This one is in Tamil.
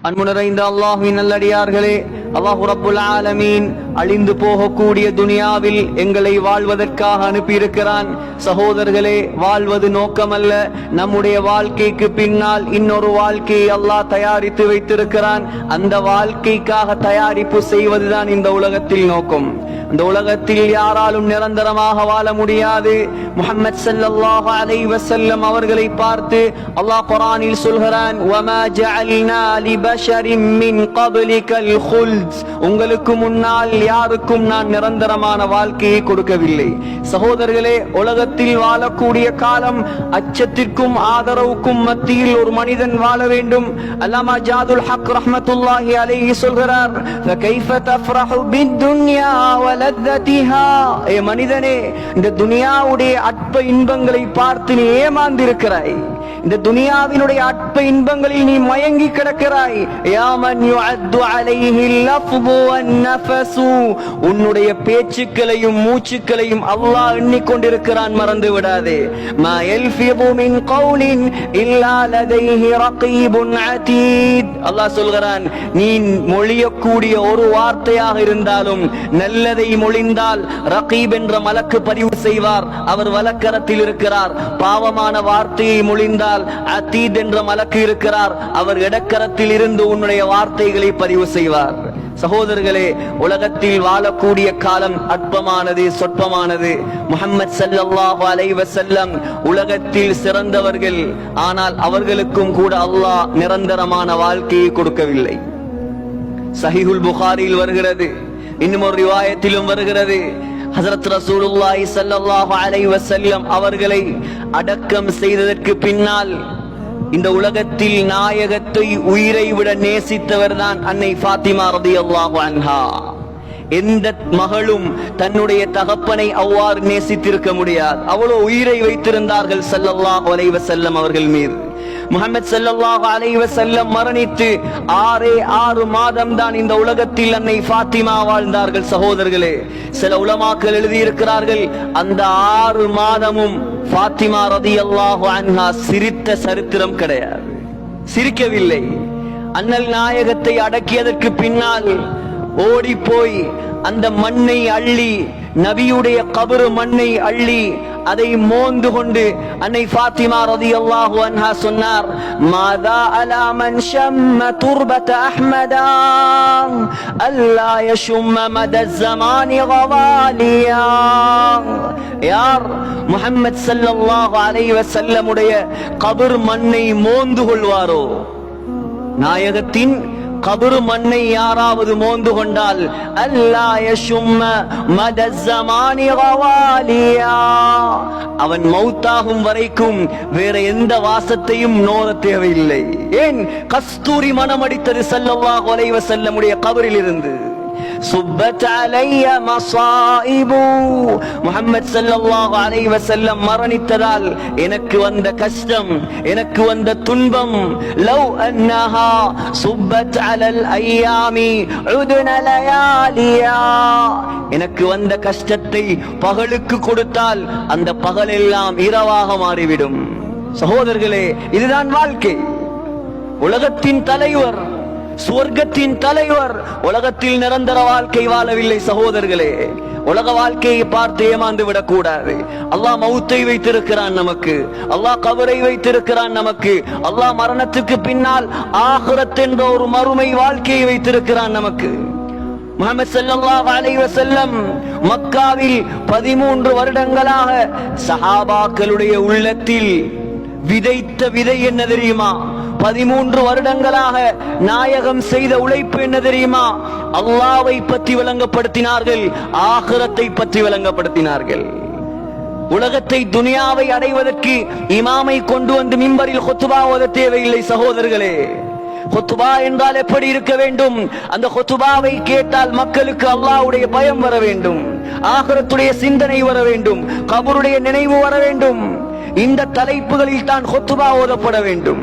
அன்பு நிறைந்த அல்லாஹ்வின் நல்லடியார்களே, அல்லாஹ் ரப்புல் ஆலமீன் அழிந்து போகக்கூடிய துனியாவில் எங்களை வாழ்வதற்காக அனுப்பியிருக்கிறான். சகோதரர்களே, வாழ்வது நோக்கமல்ல, நம்முடைய வாழ்க்கைக்கு பின்னால் இன்னொரு வாழ்க்கையை அல்லாஹ் தயாரித்து வைத்திருக்கிறான். அந்த வாழ்க்கைக்காக தயாரிப்பு செய்வதுதான் இந்த உலகத்தில் நோக்கம். இந்த உலகத்தில் யாராலும் நிரந்தரமாக வாழ முடியாது. முஹம்மது ஸல்லல்லாஹு அலைஹி வஸல்லம் அவர்களை பார்த்து அல்லாஹ் குர்ஆனில் சொல்கிறான், வமா ஜஅல்னா லிபஷரின் மின் கப்லிகல் குல்த், உங்களுக்கு முன்னால் யாருக்கும் நான் நிரந்தரமான வாழ்க்கையை கொடுக்கவில்லை. சகோதரர்களே, உலகத்தில் வாழக்கூடிய காலம் அச்சத்திற்கும் ஆதரவுக்கும் மத்தியில் ஒரு மனிதன் வாழ வேண்டும். அல்லாமா ஜாதுல் ஹக் ரஹ்மத்துல்லாஹி அலைஹி சொல்கிறார், ஃபகைஃப தஃப்ரஹு பித்துன்யா வலத்தஹா, ஏ மனிதனே, இந்த துனியாவுடைய அற்ப இன்பங்களை பார்த்து நீ ஏமாந்திருக்கிறாய். இந்த துனியாவினுடைய அற்ப இன்பங்களில் நீ மயங்கி கிடக்கிறாய். யா மன் யுஅத்து அலைஹி லஃப்து வன் நஃபஸு, உன்னுடைய பேச்சுக்களையும் மூச்சுக்களையும் அல்லாஹ் எண்ணிக்கொண்டிருக்கிறான், மறந்து விடாதே. மா யல்ஃபிது மின் கௌலின் இல்லா லதைஹி ரகீபுன் அதீத், அல்லாஹ் சொல்கிறான், நீ மொழியக்கூடிய ஒரு வார்த்தையாக இருந்தாலும் நல்லதை மொழிந்தால் ரகீப் என்ற மலக்கு பதிவு செய்வார், அவர் வலக்கரத்தில் இருக்கிறார். பாவமான வார்த்தையை மொழிந்தால் அதீத் என்ற மலக்கு இருக்கிறார், அவர் இடக்கரத்தில் இருந்து உன்னுடைய வார்த்தைகளை பதிவு செய்வார். சகோதரர்களே, உலகத்தில் வாழக்கூடிய காலம் அற்பமானது, சொற்பமானது. முஹம்மது ஸல்லல்லாஹு அலைஹி வஸல்லம் உலகத்தில் சிறந்தவர்கள், ஆனால் அவர்களுக்கும் கூட அல்லாஹ் நிரந்தரமான வாழ்க்கையை கொடுக்கவில்லை. சஹீஹுல் புகாரியில் வருகிறது, இன்னும் ஒரு ரிவாயத்திலும் வருகிறது, ஹஜ்ரத் ரசூலுல்லாஹி ஸல்லல்லாஹு அலைஹி வஸல்லம் அவர்களை அடக்கம் செய்ததற்கு பின்னால் இந்த உலகத்தில் நாயகத்தை உயிரை விட நேசித்தவர் தான் அன்னை ஃபாத்திமா ரலியல்லாஹு அன்ஹா. எந்த மகளும் தன்னுடைய தகப்பனை அவ்வாறு நேசித்திருக்க முடியாது. அவ்வளவு உயிரை வைத்திருந்தார்கள் ஸல்லல்லாஹு அலைஹி வஸல்லம் அவர்கள் மீது. முஹம்மது ஸல்லல்லாஹு அலைஹி வஸல்லம் மரணித்து 6 மாதம் தான் இந்த உலகத்தில் அன்னை ஃபாத்திமா வாழ்ந்தார்கள். சகோதரர்களே, சில உலமாக்கள் எழுதியிருக்கிறார்கள், அந்த 6 மாதமும் ஃபாத்திமா ரலியல்லாஹு அன்ஹா சிரித்த சரித்திரம் கிடையாது, சிரிக்கவில்லை. அண்ணல் நாயகத்தை அடக்கியதற்கு பின்னால் ஓடி போய் அந்த மண்ணை அள்ளி, நபியுடைய கபரு மண்ணை அள்ளி அதை மோந்து கொண்டு அன்னை ஃபாத்திமா ரலியல்லாஹு அன்ஹா சொன்னார், மாதா அலா மன் ஷம்ம துர்பத அஹ்மதா அல்லா யஷும்ம மத ஸமானி கவாலியா. யார் முஹம்மது ஸல்லல்லாஹு அலைஹி வஸல்லம் உடைய கபர் மண்ணை மோந்து கொள்வாரோ, நாயகத்தின் கபரு மண்ணை யாராவது மோந்து கொண்டால், அல்லா யஷும்ம மத ஸமானி கவாலியா, அவன் மௌத்தாகும் வரைக்கும் வேற எந்த வாசத்தையும் நோர தேவையில்லை. ஏன்? கஸ்தூரி மனம் அடித்தது ஸல்லல்லாஹு அலைஹி வஸல்லம் உடைய கபரில் இருந்து. சுப்பத் அலைய மஸாயிபு, முஹம்மது ஸல்லல்லாஹு அலைஹி வஸல்லம் மரணித்ததால் எனக்கு வந்த கஷ்டம், எனக்கு வந்த துன்பம், லவ் அன்னஹா சுப்பத் அலல் அய்யாமி உதுன லயாலியா, எனக்கு வந்த கஷ்டத்தை பகலுக்கு கொடுத்தால் அந்த பகலெல்லாம் இரவாக மாறிவிடும். சகோதரர்களே, இதுதான் வாழ்க்கை. உலகத்தின் தலைவர், சுவர்க்கத்தின் தலைவர் உலகத்தில் நிரந்தர வாழ்க்கை வாழவில்லை. சகோதரர்களே, உலக வாழ்க்கையை பார்த்து ஏமாந்து விடக் கூடாது. அல்லாஹ் மௌத்தை வைத்திருக்கிறான் நமக்கு, அல்லாஹ் கபரை வைத்திருக்கிறான் நமக்கு, அல்லாஹ் மரணத்துக்கு பின்னால் ஆகிரத் என்ற ஒரு மறுமை வாழ்க்கையை வைத்திருக்கிறான் நமக்கு. முஹம்மது ஸல்லல்லாஹு அலைஹி வஸல்லம் மக்காவில் 13 வருடங்களாக சஹாபாக்களுடைய உள்ளத்தில் விதைத்த விதை என்ன தெரியுமா? 13 வருடங்களாக நாயகம் செய்த உழைப்பு என்ன தெரியுமா? அல்லாஹ்வை பற்றி விளங்கப்படுத்தினார்கள், ஆகிரத்தை பற்றி விளங்கப்படுத்தினார்கள். உலகத்தை, துனியாவை அடைவதற்கு இமாமை கொண்டு வந்து மிம்பரில் குத்பா ஓத தேவையில்லை. சகோதரர்களே, குத்பா என்றால் எப்படி இருக்க வேண்டும்? அந்த குத்பாவை கேட்டால் மக்களுக்கு அல்லாஹ்வுடைய பயம் வர வேண்டும், ஆகிரத்துடைய சிந்தனை வர வேண்டும், கபருடைய நினைவு வர வேண்டும். இந்த தலைப்புகளில் தான் குத்பா ஓதப்பட வேண்டும்.